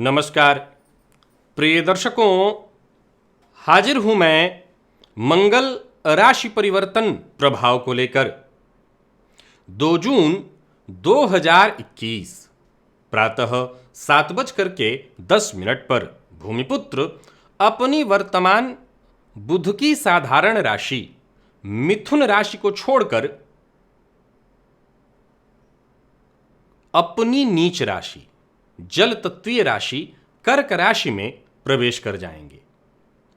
नमस्कार प्रिय दर्शकों, हाजिर हूं मैं मंगल राशि परिवर्तन प्रभाव को लेकर। 2 जून 2021 प्रातः 7:10 पर भूमिपुत्र अपनी वर्तमान बुध की साधारण राशि मिथुन राशि को छोड़कर अपनी नीच राशि जल तत्वीय राशि कर्क राशि में प्रवेश कर जाएंगे।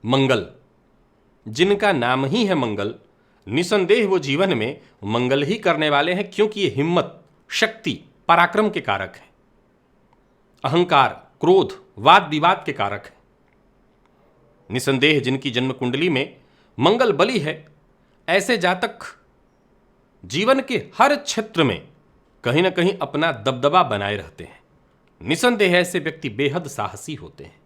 मंगल, जिनका नाम ही है मंगल, निसंदेह वो जीवन में मंगल ही करने वाले हैं, क्योंकि ये हिम्मत, शक्ति, पराक्रम के कारक हैं। अहंकार, क्रोध, वाद विवाद के कारक हैं। निसंदेह जिनकी जन्म कुंडली में मंगल बली है, ऐसे जातक जीवन के हर क्षेत्र में कहीं ना कहीं अपना दबदबा बनाए रहते हैं। निसंदेह ऐसे व्यक्ति बेहद साहसी होते हैं।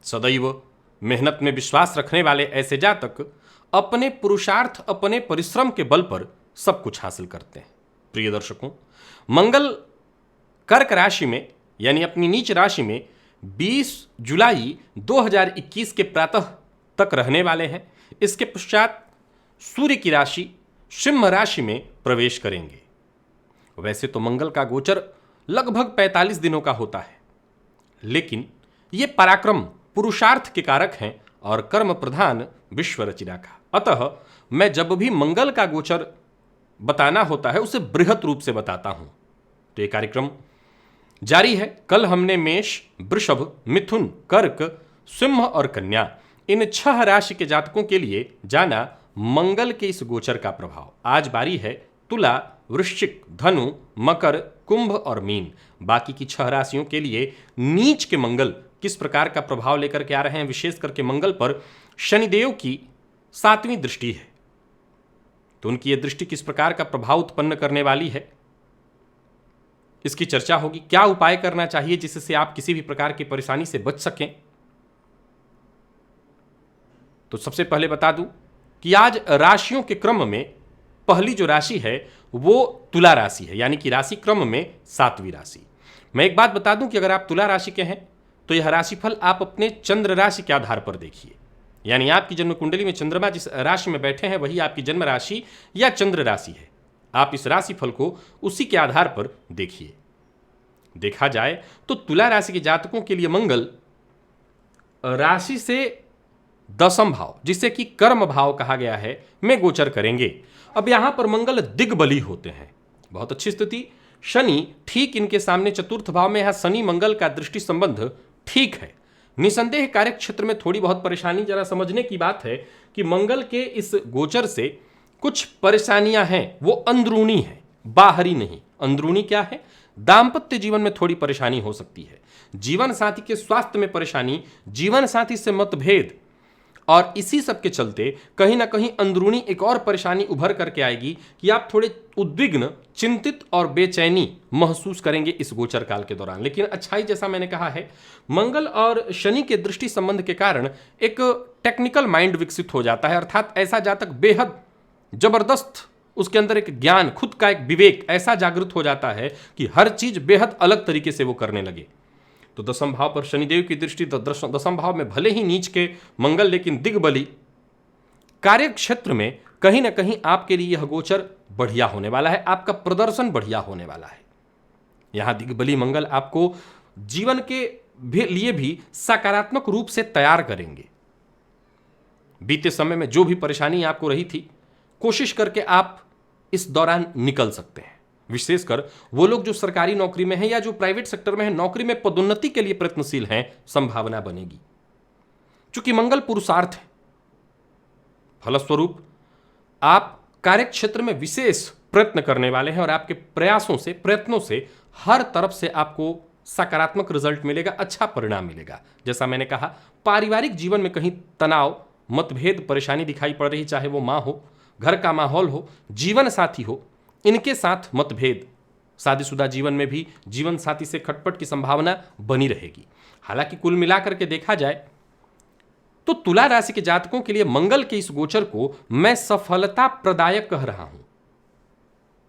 सदैव मेहनत में विश्वास रखने वाले ऐसे जातक अपने पुरुषार्थ, अपने परिश्रम के बल पर सब कुछ हासिल करते हैं। प्रिय दर्शकों, मंगल कर्क राशि में यानी अपनी नीच राशि में 20 जुलाई 2021 के प्रातः तक रहने वाले हैं। इसके पश्चात सूर्य की राशि सिंह राशि में प्रवेश करेंगे। वैसे तो मंगल का गोचर लगभग 45 दिनों का होता है, लेकिन ये पराक्रम, पुरुषार्थ के कारक हैं और कर्म प्रधान विश्व रचिना का। अतः मैं जब भी मंगल का गोचर बताना होता है उसे बृहत रूप से बताता हूं। तो ये कार्यक्रम जारी है। कल हमने मेष, वृषभ, मिथुन, कर्क, सिंह और कन्या इन 6 राशि के जातकों के लिए जाना मंगल के इस गोचर का प्रभाव। आज बारी है तुला, वृश्चिक, धनु, मकर, कुंभ और मीन। बाकी की 6 राशियों के लिए नीच के मंगल किस प्रकार का प्रभाव लेकर के आ रहे हैं। विशेष करके मंगल पर शनिदेव की 7वीं दृष्टि है, तो उनकी यह दृष्टि किस प्रकार का प्रभाव उत्पन्न करने वाली है, इसकी चर्चा होगी। क्या उपाय करना चाहिए जिससे आप किसी भी प्रकार की परेशानी से बच सकें। तो सबसे पहले बता दूं कि आज राशियों के क्रम में पहली जो राशि है वो तुला राशि है, यानी कि राशि क्रम में 7वीं राशि। मैं एक बात बता दूं कि अगर आप तुला राशि के हैं तो यह राशिफल आप अपने चंद्र राशि के आधार पर देखिए, यानी आपकी जन्म कुंडली में चंद्रमा जिस राशि में बैठे हैं वही आपकी जन्म राशि या चंद्र राशि है। आप इस राशिफल को उसी के आधार पर देखिए। देखा जाए तो तुला राशि के जातकों के लिए मंगल राशि से 10म भाव, जिसे कि कर्म भाव कहा गया है, में गोचर करेंगे। अब यहां पर मंगल दिग्बली होते हैं, बहुत अच्छी स्थिति। शनि ठीक इनके सामने 4th भाव में है। शनि मंगल का दृष्टि संबंध ठीक है। निसंदेह कार्य क्षेत्र में थोड़ी बहुत परेशानी, जरा समझने की बात है कि मंगल के इस गोचर से कुछ परेशानियां हैं, वो अंदरूनी है, बाहरी नहीं। अंदरूनी क्या है? दाम्पत्य जीवन में थोड़ी परेशानी हो सकती है, जीवन साथी के स्वास्थ्य में परेशानी, जीवन साथी से मतभेद, और इसी सब के चलते कहीं ना कहीं अंदरूनी एक और परेशानी उभर करके आएगी कि आप थोड़े उद्विग्न, चिंतित और बेचैनी महसूस करेंगे इस गोचर काल के दौरान। लेकिन अच्छाई, जैसा मैंने कहा है, मंगल और शनि के दृष्टि संबंध के कारण एक टेक्निकल माइंड विकसित हो जाता है, अर्थात ऐसा जातक बेहद जबरदस्त, उसके अंदर एक ज्ञान, खुद का एक विवेक ऐसा जागृत हो जाता है कि हर चीज बेहद अलग तरीके से वो करने लगे। तो 10म भाव पर शनिदेव की दृष्टि, 10म भाव में भले ही नीच के मंगल, लेकिन दिग्बली। कार्य क्षेत्र में कहीं ना कहीं आपके लिए यह गोचर बढ़िया होने वाला है, आपका प्रदर्शन बढ़िया होने वाला है। यहां दिग्बली मंगल आपको जीवन के लिए भी सकारात्मक रूप से तैयार करेंगे। बीते समय में जो भी परेशानी आपको रही थी, कोशिश करके आप इस दौरान निकल सकते हैं। विशेषकर वो लोग जो सरकारी नौकरी में हैं या जो प्राइवेट सेक्टर में हैं, नौकरी में पदोन्नति के लिए प्रयत्नशील हैं, संभावना बनेगी। चूंकि मंगल पुरुषार्थ है, फलस्वरूप आप कार्य क्षेत्र में विशेष प्रयत्न करने वाले हैं और आपके प्रयासों से, प्रयत्नों से हर तरफ से आपको सकारात्मक रिजल्ट मिलेगा, अच्छा परिणाम मिलेगा। जैसा मैंने कहा, पारिवारिक जीवन में कहीं तनाव, मतभेद, परेशानी दिखाई पड़ रही, चाहे वो मां हो, घर का माहौल हो, जीवन साथी हो, इनके साथ मतभेद, शादीशुदा जीवन में भी जीवन साथी से खटपट की संभावना बनी रहेगी। हालांकि कुल मिलाकर के देखा जाए तो तुला राशि के जातकों के लिए मंगल के इस गोचर को मैं सफलता प्रदायक कह रहा हूं।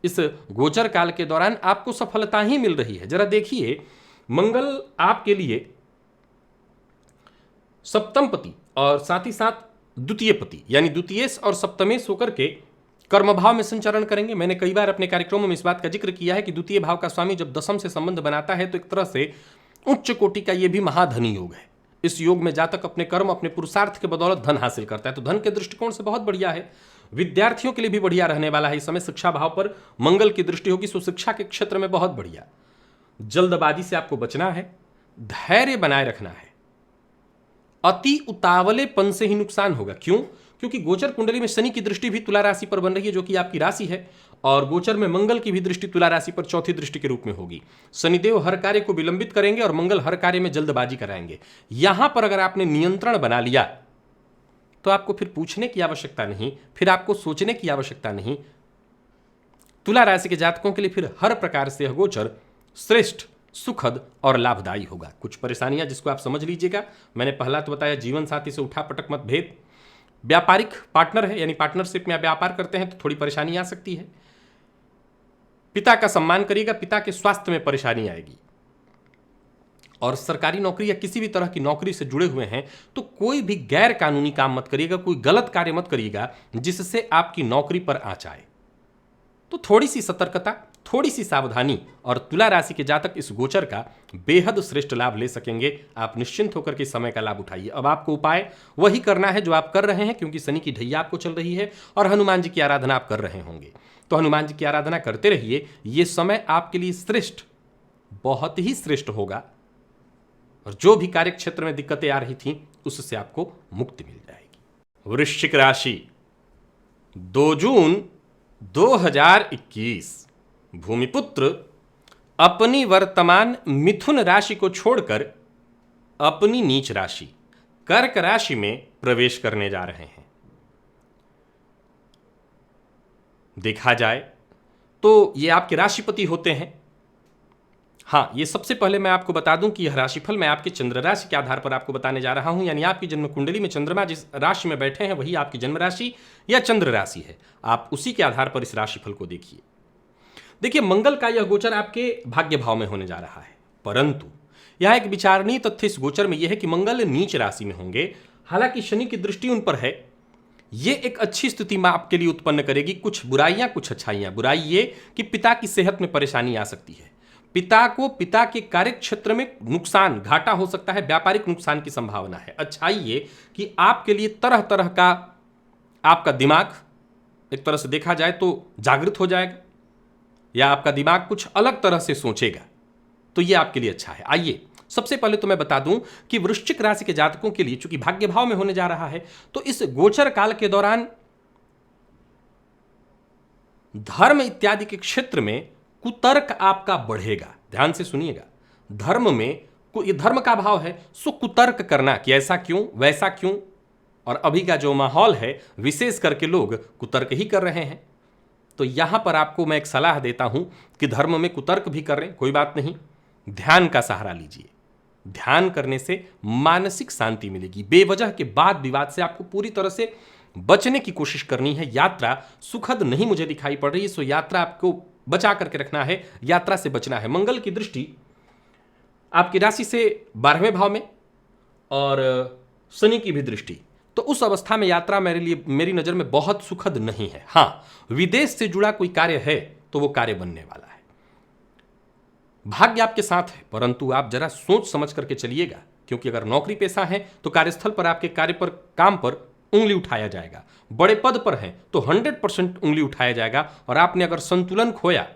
इस गोचर काल के दौरान आपको सफलता ही मिल रही है। जरा देखिए मंगल आपके लिए सप्तम पति और साथ ही साथ द्वितीय पति यानी द्वितीयेश और सप्तमेश होकर के कर्म भाव में संचरण करेंगे। मैंने कई बार अपने कार्यक्रमों में इस बात का जिक्र किया है कि द्वितीय भाव का स्वामी जब दशम से संबंध बनाता है तो एक तरह से उच्च कोटि का यह भी महाधनी योग है। इस योग में जातक अपने कर्म अपने पुरुषार्थ के बदौलत धन हासिल करता है, तो धन के दृष्टिकोण से बहुत बढ़िया है। विद्यार्थियों के लिए भी बढ़िया रहने वाला है। इस समय शिक्षा भाव पर मंगल की दृष्टि होगी, सो शिक्षा के क्षेत्र में बहुत बढ़िया। जल्दबाजी से आपको बचना है, धैर्य बनाए रखना है। अति उतावलेपन से ही नुकसान होगा। क्यों? क्योंकि गोचर कुंडली में शनि की दृष्टि भी तुला राशि पर बन रही है, जो कि आपकी राशि है, और गोचर में मंगल की भी दृष्टि तुला राशि पर चौथी दृष्टि के रूप में होगी। शनिदेव हर कार्य को विलंबित करेंगे और मंगल हर कार्य में जल्दबाजी कराएंगे। यहां पर अगर आपने नियंत्रण बना लिया तो आपको फिर पूछने की आवश्यकता नहीं, फिर आपको सोचने की आवश्यकता नहीं। तुला राशि के जातकों के लिए फिर हर प्रकार से गोचर श्रेष्ठ, सुखद और लाभदायी होगा। कुछ परेशानियां जिसको आप समझ लीजिएगा। मैंने पहला तो बताया जीवन साथी से उठा पटक मतभेद। व्यापारिक पार्टनर है यानी पार्टनरशिप में आप व्यापार करते हैं तो थोड़ी परेशानी आ सकती है। पिता का सम्मान करिएगा, पिता के स्वास्थ्य में परेशानी आएगी। और सरकारी नौकरी या किसी भी तरह की नौकरी से जुड़े हुए हैं तो कोई भी गैर कानूनी काम मत करिएगा, कोई गलत कार्य मत करिएगा जिससे आपकी नौकरी पर आंच आए। तो थोड़ी सी सतर्कता, थोड़ी सी सावधानी, और तुला राशि के जातक इस गोचर का बेहद श्रेष्ठ लाभ ले सकेंगे। आप निश्चिंत होकर के समय का लाभ उठाइए। अब आपको उपाय वही करना है जो आप कर रहे हैं, क्योंकि शनि की ढैया आपको चल रही है और हनुमान जी की आराधना आप कर रहे होंगे। तो हनुमान जी की आराधना करते रहिए। ये समय आपके लिए श्रेष्ठ, बहुत ही श्रेष्ठ होगा, और जो भी कार्य क्षेत्र में दिक्कतें आ रही थी उससे आपको मुक्ति मिल जाएगी। वृश्चिक राशि, 2 जून 2021, भूमिपुत्र अपनी वर्तमान मिथुन राशि को छोड़कर अपनी नीच राशि कर्क राशि में प्रवेश करने जा रहे हैं। देखा जाए तो ये आपके राशिपति होते हैं। हाँ, ये सबसे पहले मैं आपको बता दूं कि यह राशिफल मैं आपके चंद्र राशि के आधार पर आपको बताने जा रहा हूं, यानी आपकी जन्म कुंडली में चंद्रमा जिस राशि में बैठे हैं वही आपकी जन्म राशि या चंद्र राशि है। आप उसी के आधार पर इस राशिफल को देखिए। देखिए, मंगल का यह गोचर आपके भाग्य भाव में होने जा रहा है, परंतु यह एक विचारणीय तथ्य इस गोचर में यह है कि मंगल नीच राशि में होंगे। हालांकि शनि की दृष्टि उन पर है। यह एक अच्छी स्थिति में आपके लिए उत्पन्न करेगी, कुछ बुराइयां कुछ अच्छाइयां। बुराई ये कि पिता की सेहत में परेशानी आ सकती है, पिता को पिता के कार्य क्षेत्र में नुकसान, घाटा हो सकता है, व्यापारिक नुकसान की संभावना है। अच्छाई ये कि आपके लिए तरह तरह का आपका दिमाग एक तरह से देखा जाए तो जागृत हो जाएगा, या आपका दिमाग कुछ अलग तरह से सोचेगा, तो ये आपके लिए अच्छा है। आइए सबसे पहले तो मैं बता दूं कि वृश्चिक राशि के जातकों के लिए चूंकि भाग्य भाव में होने जा रहा है, तो इस गोचर काल के दौरान धर्म इत्यादि के क्षेत्र में कुतर्क आपका बढ़ेगा। ध्यान से सुनिएगा, धर्म में ये धर्म का भाव है, सो कुतर्क करना कि ऐसा क्यों वैसा क्यों, और अभी का जो माहौल है विशेष करके लोग कुतर्क ही कर रहे हैं। तो यहां पर आपको मैं एक सलाह देता हूं कि धर्म में कुतर्क भी कर रहे हैं, कोई बात नहीं, ध्यान का सहारा लीजिए। ध्यान करने से मानसिक शांति मिलेगी। बेवजह के वाद विवाद से आपको पूरी तरह से बचने की कोशिश करनी है। यात्रा सुखद नहीं मुझे दिखाई पड़ रही है, सो यात्रा आपको बचा करके रखना है, यात्रा से बचना है। मंगल की दृष्टि आपकी राशि से 12वें भाव में और शनि की भी दृष्टि, तो उस अवस्था में यात्रा मेरी नजर में बहुत सुखद नहीं है। हाँ, विदेश से जुड़ा कोई कार्य है तो वो कार्य बनने वाला है। भाग्य आपके साथ है, परंतु आप जरा सोच समझ करके चलिएगा, क्योंकि अगर नौकरी पेशा है तो कार्यस्थल पर आपके कार्य पर काम पर उंगली उठाया जाएगा। बड़े पद पर हैं तो 100% उंगली उठाया जाएगा, और आपने अगर संतुलन खोया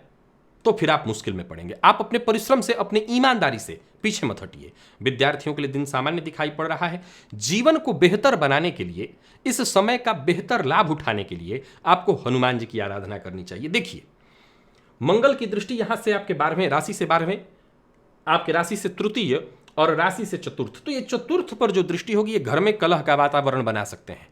तो फिर आप मुश्किल में पड़ेंगे। आप अपने परिश्रम से, अपनी ईमानदारी से पीछे मत हटिए। विद्यार्थियों के लिए दिन सामान्य दिखाई पड़ रहा है। जीवन को बेहतर बनाने के लिए, इस समय का बेहतर लाभ उठाने के लिए आपको हनुमान जी की आराधना करनी चाहिए। देखिए, मंगल की दृष्टि यहां से आपके 12वें राशि से 12वें, आपके राशि से तृतीय और राशि से चतुर्थ, तो ये चतुर्थ पर जो दृष्टि होगी ये घर में कलह का वातावरण बना सकते हैं।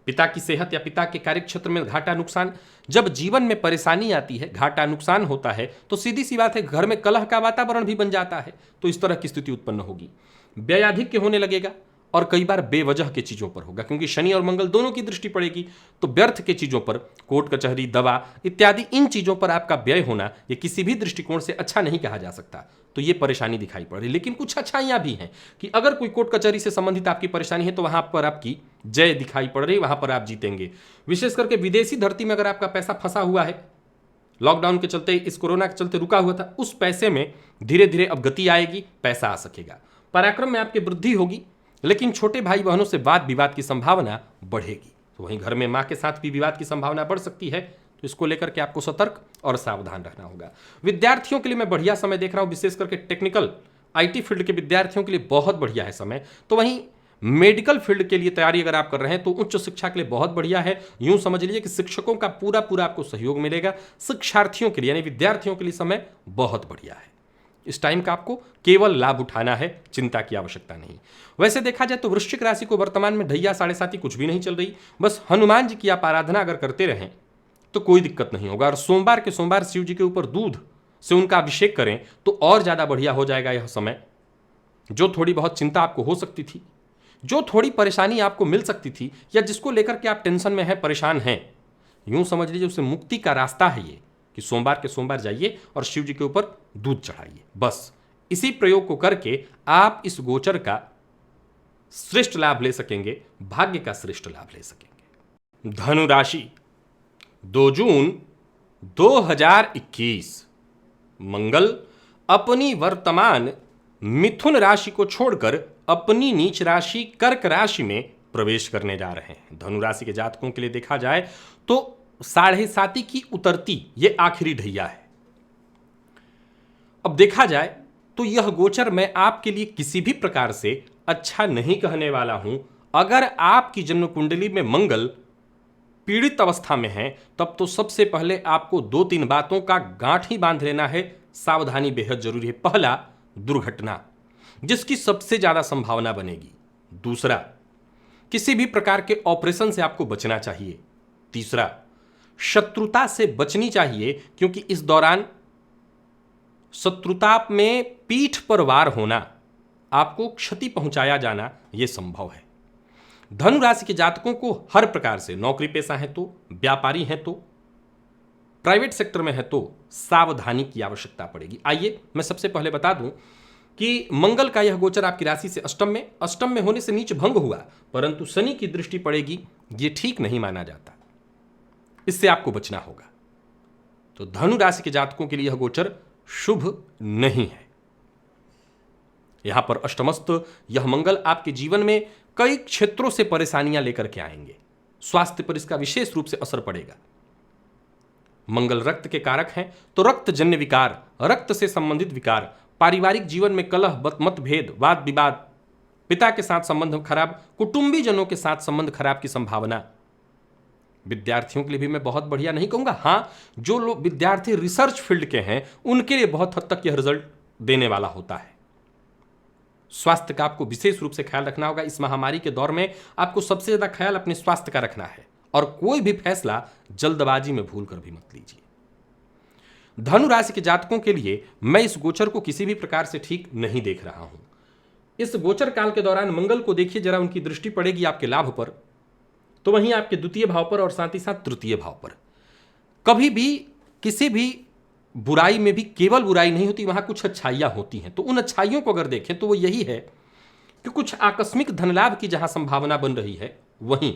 पिता की सेहत या पिता के कार्य क्षेत्र में घाटा नुकसान, जब जीवन में परेशानी आती है, घाटा नुकसान होता है, तो सीधी सी बात है घर में कलह का वातावरण भी बन जाता है। तो इस तरह की स्थिति उत्पन्न होगी। व्यय अधिक होने लगेगा, और कई बार बेवजह के चीज़ों पर होगा, क्योंकि शनि और मंगल दोनों की दृष्टि पड़ेगी। तो व्यर्थ के चीज़ों पर, कोर्ट कचहरी, दवा इत्यादि, इन चीज़ों पर आपका व्यय होना ये किसी भी दृष्टिकोण से अच्छा नहीं कहा जा सकता। तो ये परेशानी दिखाई पड़ रही। लेकिन कुछ अच्छाइयाँ भी हैं कि अगर कोई कोर्ट कचहरी से संबंधित आपकी परेशानी है तो वहाँ पर आपकी जय दिखाई पड़ रही, वहाँ पर आप जीतेंगे। विशेष करके विदेशी धरती में अगर आपका पैसा फंसा हुआ है, लॉकडाउन के चलते, इस कोरोना के चलते रुका हुआ था, उस पैसे में धीरे धीरे अब गति आएगी, पैसा आ सकेगा। पराक्रम में आपकी वृद्धि होगी, लेकिन छोटे भाई बहनों से वाद विवाद की संभावना बढ़ेगी। तो वहीं घर में माँ के साथ भी विवाद की संभावना बढ़ सकती है। तो इसको लेकर के आपको सतर्क और सावधान रहना होगा। विद्यार्थियों के लिए मैं बढ़िया समय देख रहा हूँ, विशेष करके टेक्निकल IT फील्ड के विद्यार्थियों के लिए बहुत बढ़िया है समय। तो वहीं मेडिकल फील्ड के लिए तैयारी अगर आप कर रहे हैं तो उच्च शिक्षा के लिए बहुत बढ़िया है। यूं समझ लीजिए कि शिक्षकों का पूरा पूरा आपको सहयोग मिलेगा। शिक्षार्थियों के लिए यानी विद्यार्थियों के लिए समय बहुत बढ़िया है। इस टाइम का आपको केवल लाभ उठाना है, चिंता की आवश्यकता नहीं। वैसे देखा जाए तो वृश्चिक राशि को वर्तमान में ढैया 7.5 कुछ भी नहीं चल रही। बस हनुमान जी की आप आराधना अगर करते रहें तो कोई दिक्कत नहीं होगा। और सोमवार के सोमवार शिव जी के ऊपर दूध से उनका अभिषेक करें तो और ज़्यादा बढ़िया हो जाएगा यह समय। जो थोड़ी बहुत चिंता आपको हो सकती थी, जो थोड़ी परेशानी आपको मिल सकती थी, या जिसको लेकर के आप टेंशन में हैं, परेशान हैं, यूं समझ लीजिए उससे मुक्ति का रास्ता है ये कि सोमवार के सोमवार जाइए और शिव जी के ऊपर दूध चढ़ाइए। बस इसी प्रयोग को करके आप इस गोचर का श्रेष्ठ लाभ ले सकेंगे, भाग्य का श्रेष्ठ लाभ ले सकेंगे। धनु राशि, 2 जून 2021 मंगल अपनी वर्तमान मिथुन राशि को छोड़कर अपनी नीच राशि कर्क राशि में प्रवेश करने जा रहे हैं। धनु राशि के जातकों के लिए देखा जाए तो 7.5 की उतरती ये आखिरी ढैया है। अब देखा जाए तो यह गोचर मैं आपके लिए किसी भी प्रकार से अच्छा नहीं कहने वाला हूं। अगर आपकी जन्म कुंडली में मंगल पीड़ित अवस्था में है तब तो सबसे पहले आपको 2-3 बातों का गांठ ही बांध लेना है। सावधानी बेहद जरूरी है। पहला, दुर्घटना, जिसकी सबसे ज्यादा संभावना बनेगी। दूसरा, किसी भी प्रकार के ऑपरेशन से आपको बचना चाहिए। तीसरा, शत्रुता से बचनी चाहिए, क्योंकि इस दौरान शत्रुता में पीठ पर वार होना, आपको क्षति पहुंचाया जाना यह संभव है। धनु राशि के जातकों को हर प्रकार से, नौकरी पेशा है तो, व्यापारी है तो, प्राइवेट सेक्टर में है तो सावधानी की आवश्यकता पड़ेगी। आइए मैं सबसे पहले बता दूं कि मंगल का यह गोचर आपकी राशि से अष्टम में होने से नीच भंग हुआ, परंतु शनि की दृष्टि पड़ेगी, यह ठीक नहीं माना जाता, इससे आपको बचना होगा। तो धनु राशि के जातकों के लिए यह गोचर शुभ नहीं है। यहां पर अष्टमस्थ यह मंगल आपके जीवन में कई क्षेत्रों से परेशानियां लेकर के आएंगे। स्वास्थ्य पर इसका विशेष रूप से असर पड़ेगा। मंगल रक्त के कारक हैं, तो रक्तजन्य विकार, रक्त से संबंधित विकार, पारिवारिक जीवन में कलह, मतभेद, वाद विवाद, पिता के साथ संबंध खराब, कुटुंबी जनों के साथ संबंध खराब की संभावना। विद्यार्थियों के लिए भी मैं बहुत बढ़िया नहीं कहूंगा। हां, जो लोग विद्यार्थी रिसर्च फील्ड के हैं उनके लिए बहुत हद तक यह रिजल्ट देने वाला होता है। स्वास्थ्य का आपको विशेष रूप से ख्याल रखना होगा। इस महामारी के दौर में आपको सबसे ज्यादा ख्याल अपने स्वास्थ्य का रखना है, और कोई भी फैसला जल्दबाजी में भूल कर भी मत लीजिए। धनु राशि के जातकों के लिए मैं इस गोचर को किसी भी प्रकार से ठीक नहीं देख रहा हूं। इस गोचर काल के दौरान मंगल को देखिए जरा, उनकी दृष्टि पड़ेगी आपके लाभ पर, तो वहीं आपके द्वितीय भाव पर और साथ ही साथ तृतीय भाव पर। कभी भी किसी भी बुराई में भी केवल बुराई नहीं होती, वहां कुछ अच्छाइयां होती हैं। तो उन अच्छाइयों को अगर देखें तो वो यही है कि कुछ आकस्मिक धन लाभ की जहां संभावना बन रही है, वहीं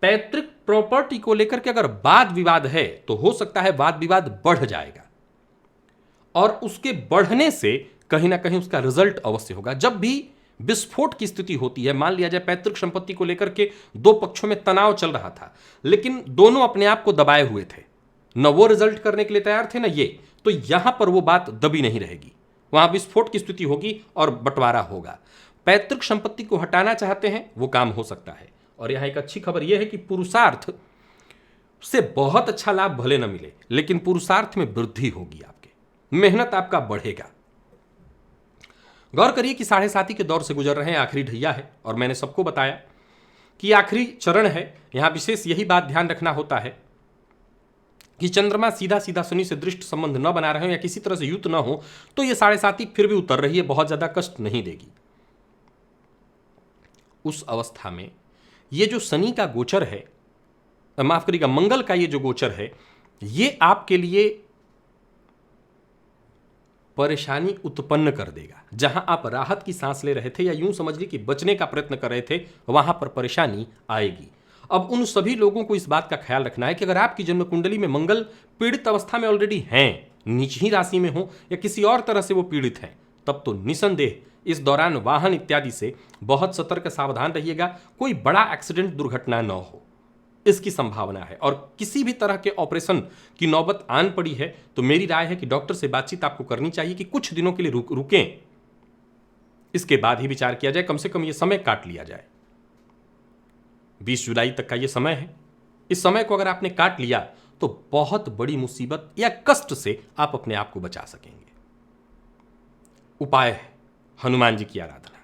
पैतृक प्रॉपर्टी को लेकर के अगर वाद विवाद है तो हो सकता है वाद विवाद बढ़ जाएगा, और उसके बढ़ने से कहीं ना कहीं उसका रिजल्ट अवश्य होगा। जब भी विस्फोट की स्थिति होती है, मान लिया जाए पैतृक संपत्ति को लेकर के दो पक्षों में तनाव चल रहा था, लेकिन दोनों अपने आप को दबाए हुए थे, न वो रिजल्ट करने के लिए तैयार थे न ये, तो यहां पर वो बात दबी नहीं रहेगी, वहां विस्फोट की स्थिति होगी और बंटवारा होगा। पैतृक संपत्ति को हटाना चाहते हैं, वो काम हो सकता है। और यहां एक अच्छी खबर यह है कि पुरुषार्थ से बहुत अच्छा लाभ भले न मिले, लेकिन पुरुषार्थ में वृद्धि होगी, आपके मेहनत आपका बढ़ेगा। गौर करिए कि 7.5 के दौर से गुजर रहे हैं, आखिरी ढैया है, और मैंने सबको बताया कि आखिरी चरण है। यहां विशेष यही बात ध्यान रखना होता है कि चंद्रमा सीधा सीधा शनि से दृष्ट संबंध न बना रहे हो या किसी तरह से युत न हो, तो ये 7.5 फिर भी उतर रही है, बहुत ज्यादा कष्ट नहीं देगी। उस अवस्था में ये जो शनि का गोचर है, माफ करिएगा मंगल का ये जो गोचर है, ये आपके लिए परेशानी उत्पन्न कर देगा। जहां आप राहत की सांस ले रहे थे या यूं समझ ली कि बचने का प्रयत्न कर रहे थे, वहां पर परेशानी आएगी। अब उन सभी लोगों को इस बात का ख्याल रखना है कि अगर आपकी जन्म कुंडली में मंगल पीड़ित अवस्था में ऑलरेडी हैं, नीच ही राशि में हो या किसी और तरह से वो पीड़ित हैं, तब तो निसंदेह इस दौरान वाहन इत्यादि से बहुत सतर्क सावधान रहिएगा। कोई बड़ा एक्सीडेंट दुर्घटना न हो, इसकी संभावना है। और किसी भी तरह के ऑपरेशन की नौबत आन पड़ी है तो मेरी राय है कि डॉक्टर से बातचीत आपको करनी चाहिए कि कुछ दिनों के लिए रुकें, इसके बाद ही विचार किया जाए। कम से कम यह समय काट लिया जाए। 20 जुलाई तक का यह समय है। इस समय को अगर आपने काट लिया तो बहुत बड़ी मुसीबत या कष्ट से आप अपने आप को बचा सकेंगे। उपाय है हनुमान जी की आराधना।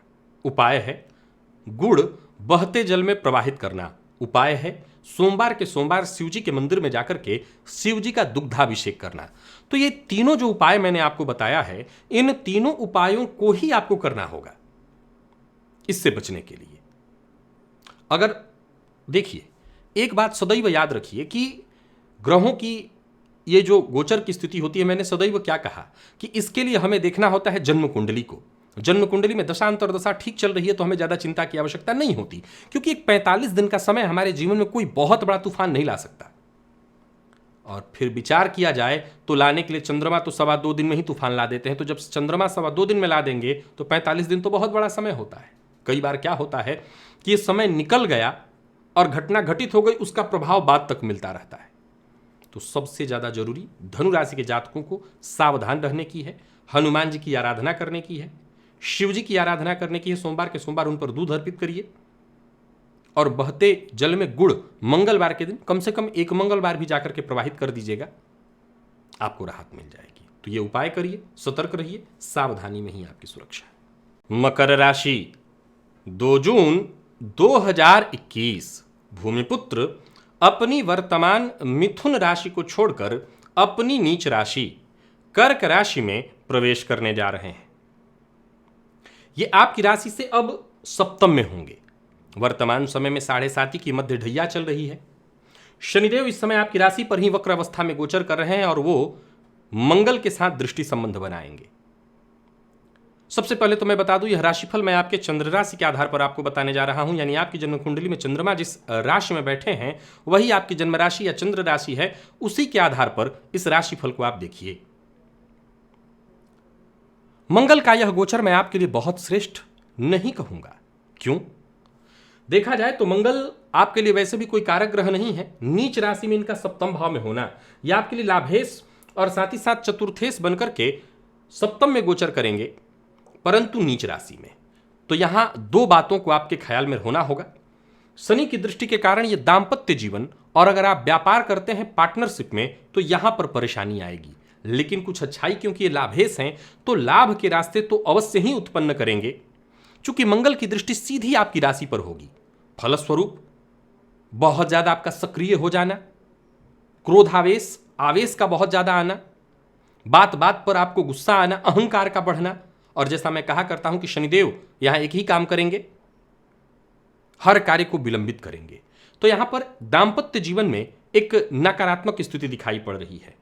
उपाय है गुड़ बहते जल में प्रवाहित करना। उपाय है सोमवार के सोमवार शिव जी के मंदिर में जाकर के शिव जी का दुग्धाभिषेक करना। तो ये तीनों जो उपाय मैंने आपको बताया है, इन तीनों उपायों को ही आपको करना होगा इससे बचने के लिए। अगर देखिए, एक बात सदैव याद रखिए कि ग्रहों की ये जो गोचर की स्थिति होती है, मैंने सदैव क्या कहा कि इसके लिए हमें देखना होता है जन्म कुंडली को। जन्म कुंडली में दशा अंतर्दशा ठीक चल रही है तो हमें ज्यादा चिंता की आवश्यकता नहीं होती, क्योंकि एक 45 दिन का समय हमारे जीवन में कोई बहुत बड़ा तूफान नहीं ला सकता। और फिर विचार किया जाए तो लाने के लिए चंद्रमा तो 2.25 दिन में ही तूफान ला देते हैं। तो जब चंद्रमा 2.25 दिन में ला देंगे तो 45 दिन तो बहुत बड़ा समय होता है। कई बार क्या होता है कि ये समय निकल गया और घटना घटित हो गई, उसका प्रभाव बाद तक मिलता रहता है। तो सबसे ज्यादा जरूरी धनु राशि के जातकों को सावधान रहने की है, हनुमान जी की आराधना करने की है, शिव जी की आराधना करने की है। सोमवार के सोमवार उन पर दूध अर्पित करिए और बहते जल में गुड़ मंगलवार के दिन कम से कम एक मंगलवार भी जाकर के प्रवाहित कर दीजिएगा, आपको राहत मिल जाएगी। तो ये उपाय करिए, सतर्क रहिए, सावधानी में ही आपकी सुरक्षा है। मकर राशि 2 जून 2021 भूमिपुत्र अपनी वर्तमान मिथुन राशि को छोड़कर अपनी नीच राशि कर्क राशि में प्रवेश करने जा रहे हैं। ये आपकी राशि से अब सप्तम में होंगे। वर्तमान समय में 7.5 की मध्य ढैया चल रही है। शनिदेव इस समय आपकी राशि पर ही वक्र अवस्था में गोचर कर रहे हैं और वो मंगल के साथ दृष्टि संबंध बनाएंगे। सबसे पहले तो मैं बता दूं, यह राशिफल मैं आपके चंद्र राशि के आधार पर आपको बताने जा रहा हूं। यानी आपकी जन्म कुंडली में चंद्रमा जिस राशि में बैठे हैं वही आपकी जन्म राशि या चंद्र राशि है। उसी के आधार पर इस राशिफल को आप देखिए। मंगल का यह गोचर मैं आपके लिए बहुत श्रेष्ठ नहीं कहूंगा। क्यों? देखा जाए तो मंगल आपके लिए वैसे भी कोई कारक ग्रह नहीं है। नीच राशि में इनका सप्तम भाव में होना यह आपके लिए लाभेश और साथ ही साथ चतुर्थेश बनकर के सप्तम में गोचर करेंगे, परंतु नीच राशि में। तो यहां 2 बातों को आपके ख्याल में होना होगा। शनि की दृष्टि के कारण यह दाम्पत्य जीवन और अगर आप व्यापार करते हैं पार्टनरशिप में तो यहां पर परेशानी आएगी। लेकिन कुछ अच्छाई, क्योंकि ये लाभेश हैं तो लाभ के रास्ते तो अवश्य ही उत्पन्न करेंगे। चूंकि मंगल की दृष्टि सीधी आपकी राशि पर होगी, फलस्वरूप बहुत ज्यादा आपका सक्रिय हो जाना, क्रोधावेश आवेश का बहुत ज्यादा आना, बात बात पर आपको गुस्सा आना, अहंकार का बढ़ना। और जैसा मैं कहा करता हूं कि शनिदेव यहां एक ही काम करेंगे, हर कार्य को विलंबित करेंगे। तो यहां पर दाम्पत्य जीवन में एक नकारात्मक स्थिति दिखाई पड़ रही है।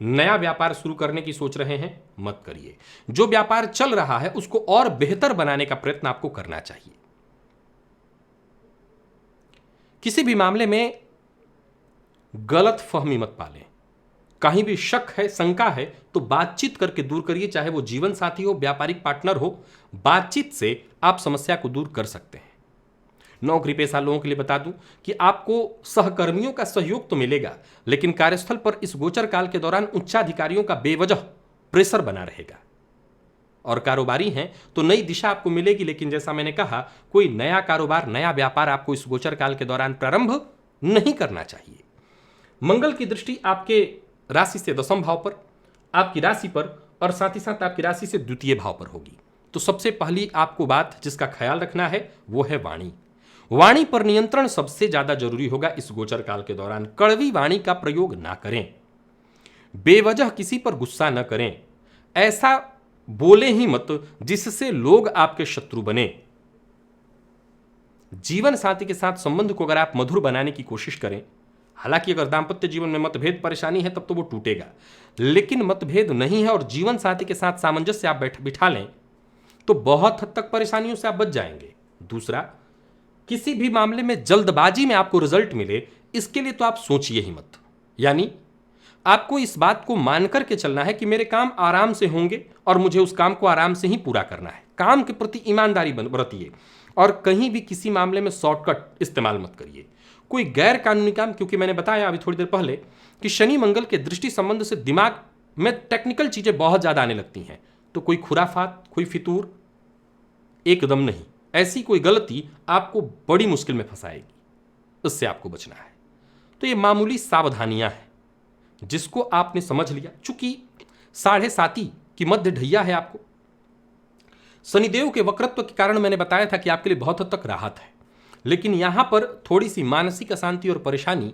नया व्यापार शुरू करने की सोच रहे हैं, मत करिए। जो व्यापार चल रहा है उसको और बेहतर बनाने का प्रयत्न आपको करना चाहिए। किसी भी मामले में गलत फहमी मत पालें। कहीं भी शक है, शंका है तो बातचीत करके दूर करिए। चाहे वो जीवन साथी हो, व्यापारिक पार्टनर हो, बातचीत से आप समस्या को दूर कर सकते हैं। नौकरी पेशा लोगों के लिए बता दूं कि आपको सहकर्मियों का सहयोग तो मिलेगा, लेकिन कार्यस्थल पर इस गोचर काल के दौरान उच्चाधिकारियों का बेवजह प्रेशर बना रहेगा। और कारोबारी हैं तो नई दिशा आपको मिलेगी, लेकिन जैसा मैंने कहा कोई नया कारोबार, नया व्यापार आपको इस गोचर काल के दौरान प्रारंभ नहीं करना चाहिए। मंगल की दृष्टि आपके राशि से 10वें भाव पर, आपकी राशि पर और साथ ही साथ आपकी राशि से 2य भाव पर होगी। तो सबसे पहली आपको बात जिसका ख्याल रखना है वो है वाणी। वाणी पर नियंत्रण सबसे ज्यादा जरूरी होगा इस गोचर काल के दौरान। कड़वी वाणी का प्रयोग ना करें, बेवजह किसी पर गुस्सा न करें, ऐसा बोले ही मत जिससे लोग आपके शत्रु बने। जीवन साथी के साथ संबंध को अगर आप मधुर बनाने की कोशिश करें, हालांकि अगर दाम्पत्य जीवन में मतभेद परेशानी है तब तो वो टूटेगा, लेकिन मतभेद नहीं है और जीवन साथी के साथ सामंजस्य आप बिठा लें तो बहुत हद तक परेशानियों से आप बच जाएंगे। दूसरा, किसी भी मामले में जल्दबाजी में आपको रिजल्ट मिले, इसके लिए तो आप सोचिए ही मत। यानी आपको इस बात को मान करके चलना है कि मेरे काम आराम से होंगे और मुझे उस काम को आराम से ही पूरा करना है। काम के प्रति ईमानदारी बरतिए और कहीं भी किसी मामले में शॉर्टकट इस्तेमाल मत करिए। कोई गैर कानूनी काम, क्योंकि मैंने बताया अभी थोड़ी देर पहले कि शनि मंगल के दृष्टि संबंध से दिमाग में टेक्निकल चीजें बहुत ज्यादा आने लगती हैं, तो कोई खुराफात, कोई फितूर एकदम नहीं। ऐसी कोई गलती आपको बड़ी मुश्किल में फंसाएगी, उससे आपको बचना है। तो ये मामूली सावधानियां हैं जिसको आपने समझ लिया। चूंकि 7.5 की मध्य ढैया है, आपको शनिदेव के वक्रत्व के कारण मैंने बताया था कि आपके लिए बहुत हद तक राहत है, लेकिन यहां पर थोड़ी सी मानसिक अशांति और परेशानी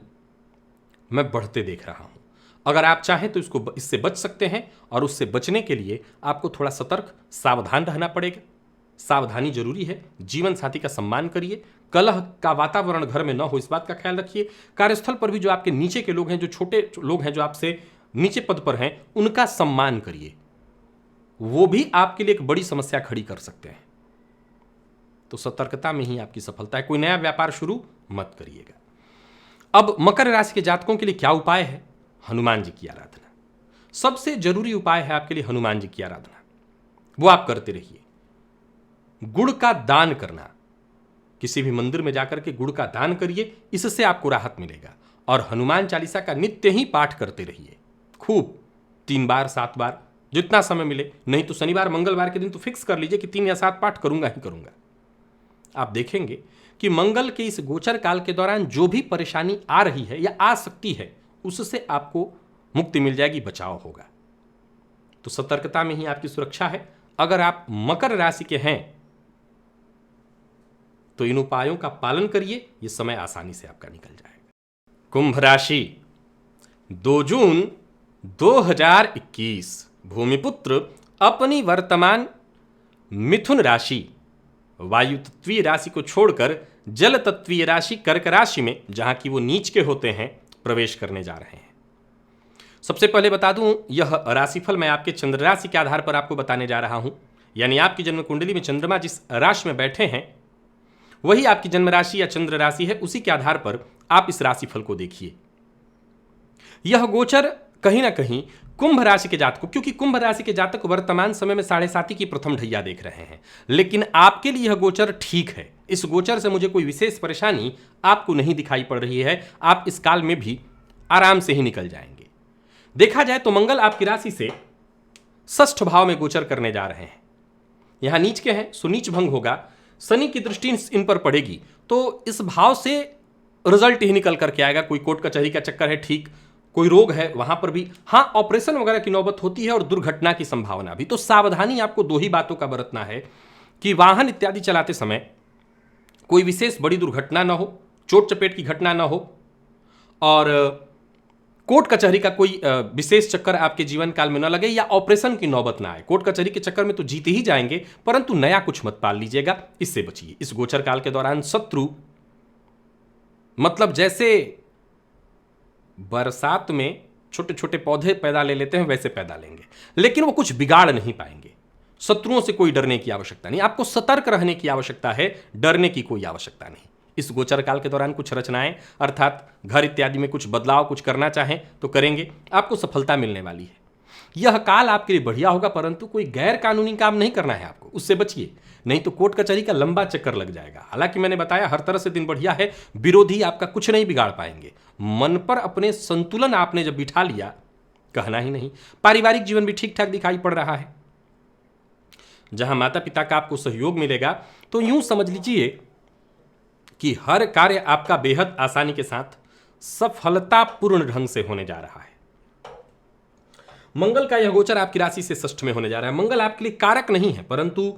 मैं बढ़ते देख रहा हूं। अगर आप चाहें तो इससे बच सकते हैं और उससे बचने के लिए आपको थोड़ा सतर्क, सावधान रहना पड़ेगा। सावधानी जरूरी है। जीवन साथी का सम्मान करिए, कलह का वातावरण घर में न हो इस बात का ख्याल रखिए। कार्यस्थल पर भी जो आपके नीचे के लोग हैं, जो छोटे लोग हैं, जो आपसे नीचे पद पर हैं, उनका सम्मान करिए। वो भी आपके लिए एक बड़ी समस्या खड़ी कर सकते हैं। तो सतर्कता में ही आपकी सफलता है। कोई नया व्यापार शुरू मत करिएगा। अब मकर राशि के जातकों के लिए क्या उपाय है? हनुमान जी की आराधना सबसे जरूरी उपाय है आपके लिए। हनुमान जी की आराधना वो आप करते रहिए। गुड़ का दान करना, किसी भी मंदिर में जाकर के गुड़ का दान करिए, इससे आपको राहत मिलेगा। और हनुमान चालीसा का नित्य ही पाठ करते रहिए, खूब 3 बार 7 बार, जितना समय मिले। नहीं तो शनिवार मंगलवार के दिन तो फिक्स कर लीजिए कि 3 या 7 पाठ करूंगा ही करूंगा। आप देखेंगे कि मंगल के इस गोचर काल के दौरान जो भी परेशानी आ रही है या आ सकती है, उससे आपको मुक्ति मिल जाएगी, बचाव होगा। तो सतर्कता में ही आपकी सुरक्षा है। अगर आप मकर राशि के हैं तो इन उपायों का पालन करिए, यह समय आसानी से आपका निकल जाएगा। कुंभ राशि, 2 जून 2021, भूमिपुत्र अपनी वर्तमान मिथुन राशि वायु तत्वीय राशि को छोड़कर जल तत्वीय राशि कर्क राशि में, जहां की वो नीच के होते हैं, प्रवेश करने जा रहे हैं। सबसे पहले बता दूं, यह राशिफल मैं आपके चंद्र राशि के आधार पर आपको बताने जा रहा हूं। यानी आपकी जन्म कुंडली में चंद्रमा जिस राशि में बैठे हैं वही आपकी जन्म राशि या चंद्र राशि है, उसी के आधार पर आप इस राशिफल को देखिए। यह गोचर कहीं ना कहीं कुंभ राशि के जातकों, क्योंकि कुंभ राशि के जातक वर्तमान समय में 7.5 की प्रथम ढैया देख रहे हैं, लेकिन आपके लिए यह गोचर ठीक है। इस गोचर से मुझे कोई विशेष परेशानी आपको नहीं दिखाई पड़ रही है। आप इस काल में भी आराम से ही निकल जाएंगे। देखा जाए तो मंगल आपकी राशि से 6ठ भाव में गोचर करने जा रहे हैं। यहां नीच के हैं, सुनीच भंग होगा। शनि की दृष्टि इन पर पड़ेगी तो इस भाव से रिजल्ट ही निकल करके आएगा। कोई कोर्ट कचहरी का चक्कर है, ठीक, कोई रोग है, वहां पर भी हां ऑपरेशन वगैरह की नौबत होती है और दुर्घटना की संभावना भी। तो सावधानी आपको 2 ही बातों का बरतना है कि वाहन इत्यादि चलाते समय कोई विशेष बड़ी दुर्घटना ना हो, चोट चपेट की घटना ना हो, और कोर्ट कचहरी का कोई विशेष चक्कर आपके जीवन काल में न लगे, या ऑपरेशन की नौबत ना आए। कोर्ट कचहरी के चक्कर में तो जीते ही जाएंगे, परंतु नया कुछ मत पाल लीजिएगा, इससे बचिए। इस गोचर काल के दौरान शत्रु, मतलब जैसे बरसात में छोटे छोटे पौधे पैदा ले लेते हैं वैसे पैदा लेंगे, लेकिन वो कुछ बिगाड़ नहीं पाएंगे। शत्रुओं से कोई डरने की आवश्यकता नहीं, आपको सतर्क रहने की आवश्यकता है, डरने की कोई आवश्यकता नहीं। इस गोचर काल के दौरान कुछ रचनाएं अर्थात घर इत्यादि में कुछ बदलाव कुछ करना चाहें तो करेंगे, आपको सफलता मिलने वाली है। यह काल आपके लिए बढ़िया होगा, परंतु कोई गैर कानूनी काम नहीं करना है आपको, उससे बचिए, नहीं तो कोर्ट कचहरी का लंबा चक्कर लग जाएगा। हालांकि मैंने बताया हर तरह से दिन बढ़िया है, विरोधी आपका कुछ नहीं बिगाड़ पाएंगे। मन पर अपने संतुलन आपने जब बिठा लिया, कहना ही नहीं। पारिवारिक जीवन भी ठीक ठाक दिखाई पड़ रहा है। जहां माता पिता का आपको सहयोग मिलेगा, तो यूं समझ लीजिए कि हर कार्य आपका बेहद आसानी के साथ सफलतापूर्ण ढंग से होने जा रहा है। मंगल का यह गोचर आपकी राशि से 6ठ में होने जा रहा है। मंगल आपके लिए कारक नहीं है, परंतु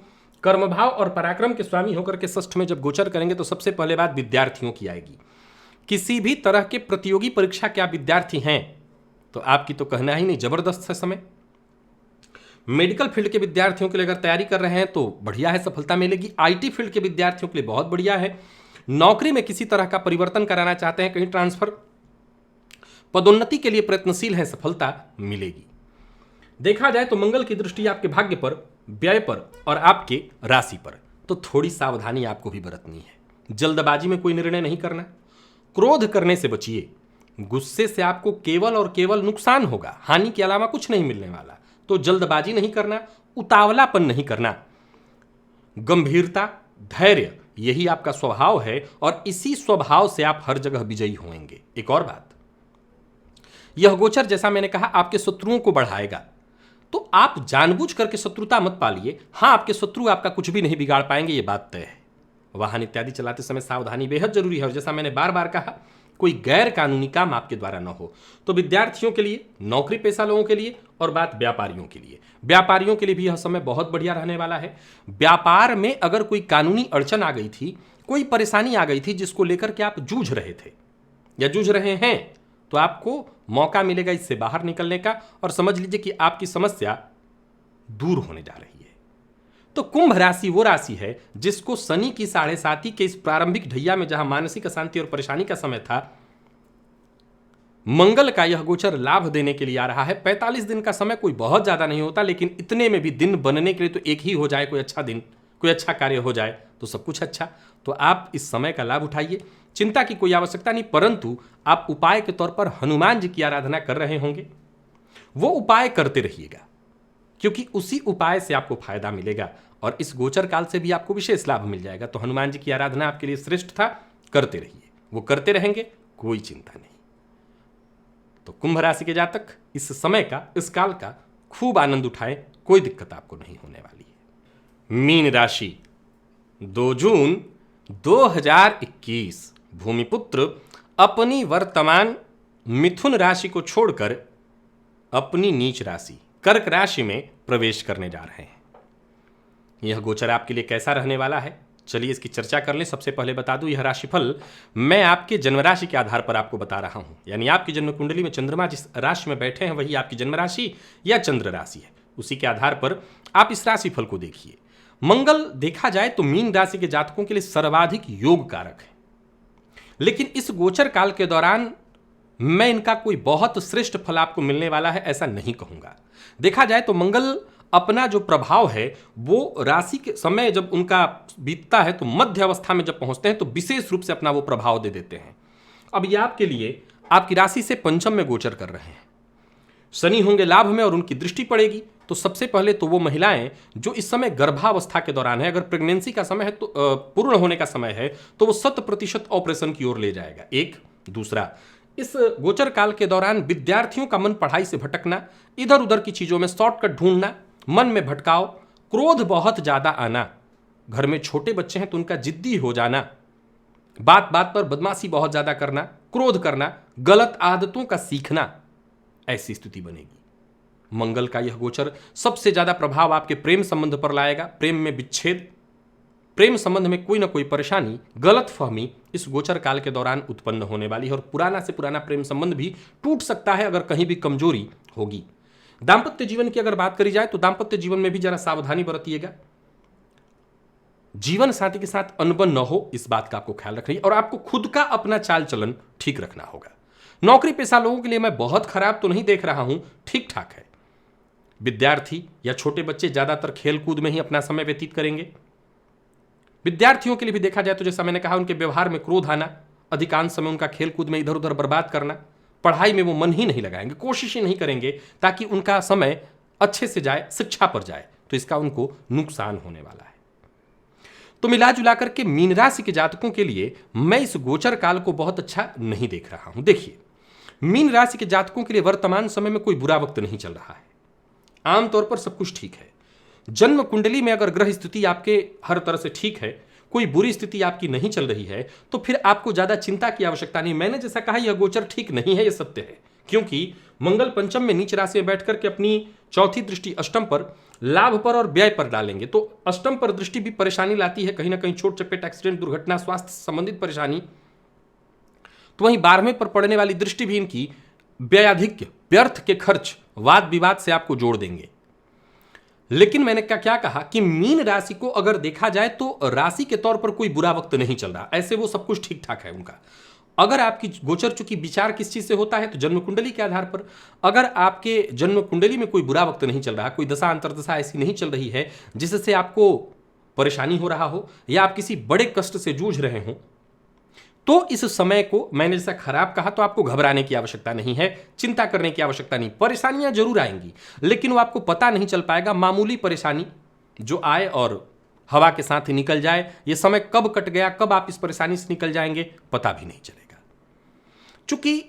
कर्मभाव और पराक्रम के स्वामी होकर के 6ठ में जब गोचर करेंगे तो सबसे पहले बात विद्यार्थियों की आएगी। किसी भी तरह के प्रतियोगी परीक्षा के आप विद्यार्थी हैं तो आपकी तो कहना ही नहीं, जबरदस्त है समय। मेडिकल फील्ड के विद्यार्थियों के लिए अगर तैयारी कर रहे हैं तो बढ़िया है, सफलता मिलेगी। IT फील्ड के विद्यार्थियों के लिए बहुत बढ़िया है। नौकरी में किसी तरह का परिवर्तन कराना चाहते हैं, कहीं ट्रांसफर, पदोन्नति के लिए प्रयत्नशील हैं, सफलता मिलेगी। देखा जाए तो मंगल की दृष्टि आपके भाग्य पर, व्यय पर और आपके राशि पर, तो थोड़ी सावधानी आपको भी बरतनी है। जल्दबाजी में कोई निर्णय नहीं करना, क्रोध करने से बचिए, गुस्से से आपको केवल और केवल नुकसान होगा, हानि के अलावा कुछ नहीं मिलने वाला। तो जल्दबाजी नहीं करना, उतावलापन नहीं करना, गंभीरता, धैर्य, यही आपका स्वभाव है और इसी स्वभाव से आप हर जगह विजयी होंगे। एक और बात, यह गोचर जैसा मैंने कहा आपके शत्रुओं को बढ़ाएगा, तो आप जानबूझ करके शत्रुता मत पालिए। हाँ, आपके शत्रु आपका कुछ भी नहीं बिगाड़ पाएंगे, ये बात तय है। वाहन इत्यादि चलाते समय सावधानी बेहद जरूरी है और जैसा मैंने बार बार कहा, कोई गैर कानूनी काम आपके द्वारा न हो। तो विद्यार्थियों के लिए, नौकरी पेशा लोगों के लिए और बात व्यापारियों के लिए, व्यापारियों के लिए भी यह समय बहुत बढ़िया रहने वाला है। व्यापार में अगर कोई कानूनी अड़चन आ गई थी, कोई परेशानी आ गई थी जिसको लेकर के आप जूझ रहे थे या जूझ रहे हैं, तो आपको मौका मिलेगा इससे बाहर निकलने का और समझ लीजिए कि आपकी समस्या दूर होने जा रही है। तो कुंभ राशि वो राशि है जिसको शनि की 7.5 के इस प्रारंभिक ढैया में जहां मानसिक अशांति और परेशानी का समय था, मंगल का यह गोचर लाभ देने के लिए आ रहा है। 45 दिन का समय कोई बहुत ज्यादा नहीं होता, लेकिन इतने में भी दिन बनने के लिए तो एक ही हो जाए, कोई अच्छा दिन, कोई अच्छा कार्य हो जाए तो सब कुछ अच्छा। तो आप इस समय का लाभ उठाइए, चिंता की कोई आवश्यकता नहीं, परंतु आप उपाय के तौर पर हनुमान जी की आराधना कर रहे होंगे, वो उपाय करते रहिएगा, क्योंकि उसी उपाय से आपको फायदा मिलेगा और इस गोचर काल से भी आपको विशेष लाभ मिल जाएगा। तो हनुमान जी की आराधना आपके लिए श्रेष्ठ था, करते रहिए, वो करते रहेंगे, कोई चिंता नहीं। तो कुंभ राशि के जातक इस समय का, इस काल का खूब आनंद उठाएं, कोई दिक्कत आपको नहीं होने वाली है। मीन राशि, 2 जून 2021, भूमिपुत्र अपनी वर्तमान मिथुन राशि को छोड़कर अपनी नीच राशि कर्क राशि में प्रवेश करने जा रहे हैं। यह गोचर आपके लिए कैसा रहने वाला है, चलिए इसकी चर्चा कर लें। सबसे पहले बता दूं, यह राशिफल मैं आपके जन्म राशि के आधार पर आपको बता रहा हूं, यानी आपकी जन्म कुंडली में चंद्रमा जिस राशि में बैठे हैं वही आपकी जन्म राशि या चंद्र राशि है, उसी के आधार पर आप इस राशिफल को देखिए। मंगल देखा जाए तो मीन राशि के जातकों के लिए सर्वाधिक योग कारक है, लेकिन इस गोचर काल के दौरान मैं इनका कोई बहुत श्रेष्ठ फल आपको मिलने वाला है ऐसा नहीं कहूंगा। देखा जाए तो मंगल अपना जो प्रभाव है वो राशि के समय जब उनका बीतता है तो मध्य अवस्था में जब पहुंचते हैं तो विशेष रूप से अपना वो प्रभाव दे देते हैं। अब ये आपके लिए आपकी राशि से पंचम में गोचर कर रहे हैं, शनि होंगे लाभ में और उनकी दृष्टि पड़ेगी। तो सबसे पहले तो वो महिलाएं जो इस समय गर्भावस्था के दौरान है, अगर प्रेगनेंसी का समय है तो पूर्ण होने का समय है तो वो 100% ऑपरेशन की ओर ले जाएगा। एक दूसरा, इस गोचर काल के दौरान विद्यार्थियों का मन पढ़ाई से भटकना, इधर उधर की चीजों में शॉर्टकट ढूंढना, मन में भटकाव, क्रोध बहुत ज्यादा आना, घर में छोटे बच्चे हैं तो उनका जिद्दी हो जाना, बात बात पर बदमाशी बहुत ज्यादा करना, क्रोध करना, गलत आदतों का सीखना, ऐसी स्थिति बनेगी। मंगल का यह गोचर सबसे ज्यादा प्रभाव आपके प्रेम संबंध पर लाएगा। प्रेम में विच्छेद, प्रेम संबंध में कोई ना कोई परेशानी, गलतफहमी इस गोचर काल के दौरान उत्पन्न होने वाली है और पुराना से पुराना प्रेम संबंध भी टूट सकता है अगर कहीं भी कमजोरी होगी। दाम्पत्य जीवन की अगर बात करी जाए तो दाम्पत्य जीवन में भी जरा सावधानी बरतिएगा, जीवन साथी के साथ अनबन न हो, इस बात का आपको ख्याल रखना है और आपको खुद का अपना चाल चलन ठीक रखना होगा। नौकरी पेशा लोगों के लिए मैं बहुत खराब तो नहीं देख रहा हूं, ठीक ठाक है। विद्यार्थी या छोटे बच्चे ज्यादातर खेल कूद में ही अपना समय व्यतीत करेंगे। विद्यार्थियों के लिए भी देखा जाए तो जैसा मैंने कहा, उनके व्यवहार में क्रोध आना, अधिकांश समय उनका खेल कूद में इधर उधर बर्बाद करना, पढ़ाई में वो मन ही नहीं लगाएंगे, कोशिश ही नहीं करेंगे ताकि उनका समय अच्छे से जाए, शिक्षा पर जाए, तो इसका उनको नुकसान होने वाला है। तो मिला जुला करके मीन राशि के जातकों के लिए मैं इस गोचर काल को बहुत अच्छा नहीं देख रहा हूं। देखिए, मीन राशि के जातकों के लिए वर्तमान समय में कोई बुरा वक्त नहीं चल रहा है, आमतौर पर सब कुछ ठीक है। जन्म कुंडली में अगर ग्रह स्थिति आपके हर तरह से ठीक है, कोई बुरी स्थिति आपकी नहीं चल रही है, तो फिर आपको ज्यादा चिंता की आवश्यकता नहीं। मैंने जैसा कहा यह गोचर ठीक नहीं है, यह सत्य है, क्योंकि मंगल पंचम में नीच राशि में बैठकर के अपनी चौथी दृष्टि अष्टम पर, लाभ पर और व्यय पर डालेंगे। तो अष्टम पर दृष्टि भी परेशानी लाती है, कहीं ना कहीं चोट चपेट, एक्सीडेंट, दुर्घटना, स्वास्थ्य संबंधित परेशानी। तो वहीं 12वें पर पड़ने वाली दृष्टि भी इनकी व्ययाधिक्य, व्यर्थ के खर्च, वाद विवाद से आपको जोड़ देंगे। लेकिन मैंने क्या कहा कि मीन राशि को अगर देखा जाए तो राशि के तौर पर कोई बुरा वक्त नहीं चल रहा, ऐसे वो सब कुछ ठीक ठाक है उनका। अगर आपकी गोचर, चूंकि विचार किस चीज से होता है तो जन्म कुंडली के आधार पर, अगर आपके जन्म कुंडली में कोई बुरा वक्त नहीं चल रहा, कोई दशा अंतर्दशा ऐसी नहीं चल रही है जिससे आपको परेशानी हो रहा हो या आप किसी बड़े कष्ट से जूझ रहे हो, तो इस समय को मैंने जैसा खराब कहा तो आपको घबराने की आवश्यकता नहीं है, चिंता करने की आवश्यकता नहीं। परेशानियां जरूर आएंगी लेकिन वो आपको पता नहीं चल पाएगा। मामूली परेशानी जो आए और हवा के साथ ही निकल जाए, ये समय कब कट गया, कब आप इस परेशानी से निकल जाएंगे, पता भी नहीं चलेगा। चूंकि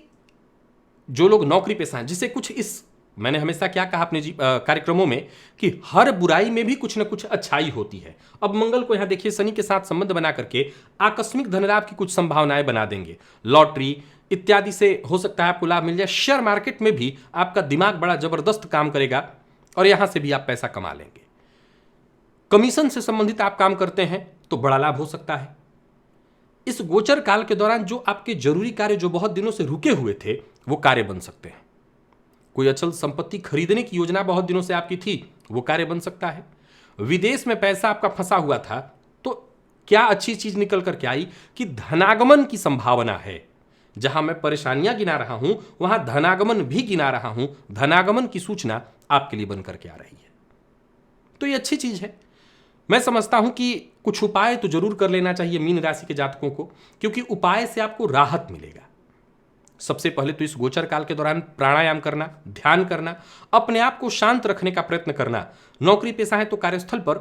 जो लोग नौकरी पेशा हैं, जिसे कुछ इस, मैंने हमेशा क्या कहा अपने कार्यक्रमों में कि हर बुराई में भी कुछ ना कुछ अच्छाई होती है। अब मंगल को यहां देखिए शनि के साथ संबंध बना करके आकस्मिक धन लाभ की कुछ संभावनाएं बना देंगे। लॉटरी इत्यादि से हो सकता है आपको लाभ मिल जाए। शेयर मार्केट में भी आपका दिमाग बड़ा जबरदस्त काम करेगा और यहां से भी आप पैसा कमा लेंगे। कमीशन से संबंधित आप काम करते हैं तो बड़ा लाभ हो सकता है। इस गोचर काल के दौरान जो आपके जरूरी कार्य जो बहुत दिनों से रुके हुए थे वो कार्य बन सकते हैं। कोई अचल संपत्ति खरीदने की योजना बहुत दिनों से आपकी थी, वो कार्य बन सकता है। विदेश में पैसा आपका फंसा हुआ था तो क्या अच्छी चीज निकल करके आई कि धनागमन की संभावना है। जहां मैं परेशानियां गिना रहा हूं वहां धनागमन भी गिना रहा हूं। धनागमन की सूचना आपके लिए बन करके आ रही है, तो ये अच्छी चीज है। मैं समझता हूं कि कुछ उपाय तो जरूर कर लेना चाहिए मीन राशि के जातकों को, क्योंकि उपाय से आपको राहत मिलेगा। सबसे पहले तो इस गोचर काल के दौरान प्राणायाम करना, ध्यान करना, अपने आप को शांत रखने का प्रयत्न करना। नौकरी पेशा है तो कार्यस्थल पर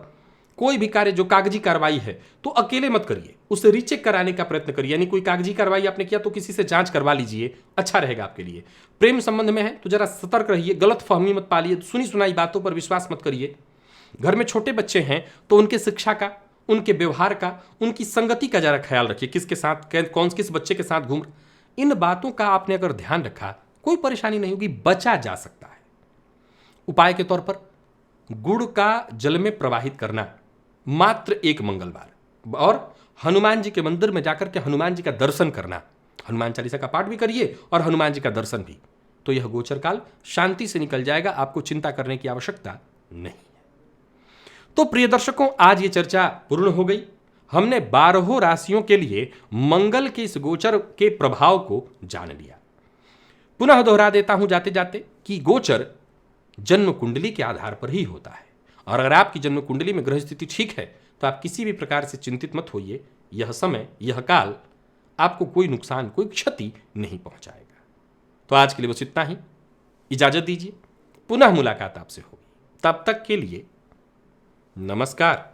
कोई भी कार्य जो कागजी कार्रवाई है तो अकेले मत करिए, उसे रीचेक कराने का प्रयत्न करिए। यानी कोई कागजी कार्रवाई आपने किया तो किसी से जांच करवा लीजिए, अच्छा रहेगा आपके लिए। प्रेम संबंध में है तो जरा सतर्क रहिए, गलत फहमी मत पालिए, सुनी सुनाई बातों पर विश्वास मत करिए। घर में छोटे बच्चे हैं तो उनके शिक्षा का, उनके व्यवहार का, उनकी संगति का जरा ख्याल रखिए, किसके साथ कौन किस बच्चे के साथ घूम, इन बातों का आपने अगर ध्यान रखा कोई परेशानी नहीं होगी, बचा जा सकता है। उपाय के तौर पर गुड़ का जल में प्रवाहित करना मात्र एक मंगलवार, और हनुमान जी के मंदिर में जाकर के हनुमान जी का दर्शन करना, हनुमान चालीसा का पाठ भी करिए और हनुमान जी का दर्शन भी, तो यह गोचर काल शांति से निकल जाएगा। आपको चिंता करने की आवश्यकता नहीं है। तो प्रिय दर्शकों, आज ये चर्चा पूर्ण हो गई। हमने 12 राशियों के लिए मंगल के इस गोचर के प्रभाव को जान लिया। पुनः दोहरा देता हूं जाते जाते कि गोचर जन्म कुंडली के आधार पर ही होता है, और अगर आपकी जन्म कुंडली में ग्रह स्थिति ठीक है तो आप किसी भी प्रकार से चिंतित मत होइए। यह समय, यह काल आपको कोई नुकसान, कोई क्षति नहीं पहुंचाएगा। तो आज के लिए बस इतना ही, इजाजत दीजिए। पुनः मुलाकात आपसे होगी, तब तक के लिए नमस्कार।